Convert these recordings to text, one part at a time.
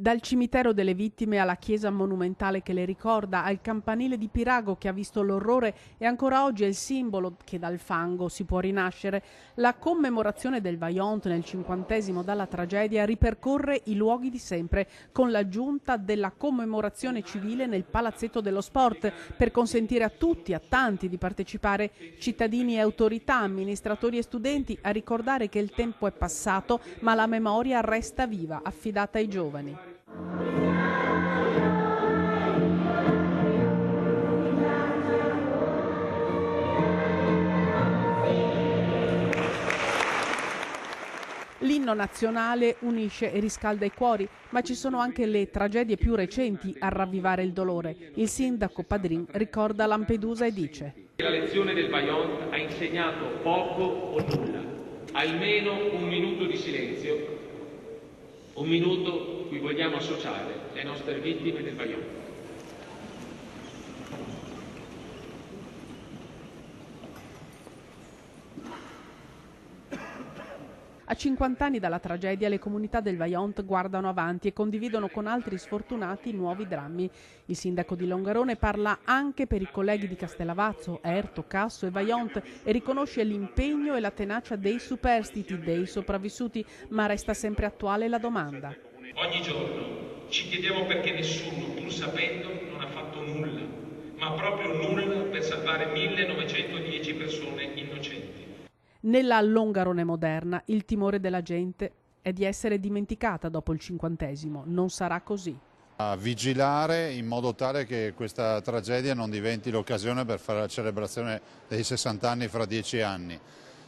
Dal cimitero delle vittime alla chiesa monumentale che le ricorda, al campanile di Pirago che ha visto l'orrore e ancora oggi è il simbolo che dal fango si può rinascere, la commemorazione del Vajont nel 50° dalla tragedia ripercorre i luoghi di sempre, con l'aggiunta della commemorazione civile nel Palazzetto dello Sport, per consentire a tutti, a tanti di partecipare, cittadini e autorità, amministratori e studenti, a ricordare che il tempo è passato ma la memoria resta viva, affidata ai giovani. L'inno nazionale unisce e riscalda i cuori, ma ci sono anche le tragedie più recenti a ravvivare il dolore. Il sindaco Padrin ricorda Lampedusa e dice: la lezione del Vajont ha insegnato poco o nulla, almeno un minuto di silenzio, un minuto cui vogliamo associare le nostre vittime del Vajont. A 50 anni dalla tragedia le comunità del Vajont guardano avanti e condividono con altri sfortunati nuovi drammi. Il sindaco di Longarone parla anche per i colleghi di Castellavazzo, Erto, Casso e Vajont e riconosce l'impegno e la tenacia dei superstiti, dei sopravvissuti, ma resta sempre attuale la domanda. Ogni giorno ci chiediamo perché nessuno, pur sapendo, non ha fatto nulla, ma proprio nulla per salvare 1910 persone innocenti. Nella Longarone moderna il timore della gente è di essere dimenticata dopo il 50°. Non sarà così. A vigilare in modo tale che questa tragedia non diventi l'occasione per fare la celebrazione dei 60 anni fra 10 anni.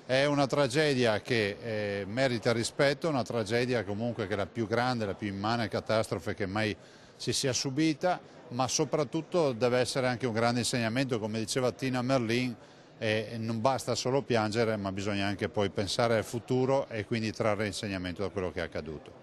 È una tragedia che merita rispetto, una tragedia comunque che è la più grande, la più immane catastrofe che mai si sia subita, ma soprattutto deve essere anche un grande insegnamento, come diceva Tina Merlin. E non basta solo piangere, ma bisogna anche poi pensare al futuro e quindi trarre insegnamento da quello che è accaduto.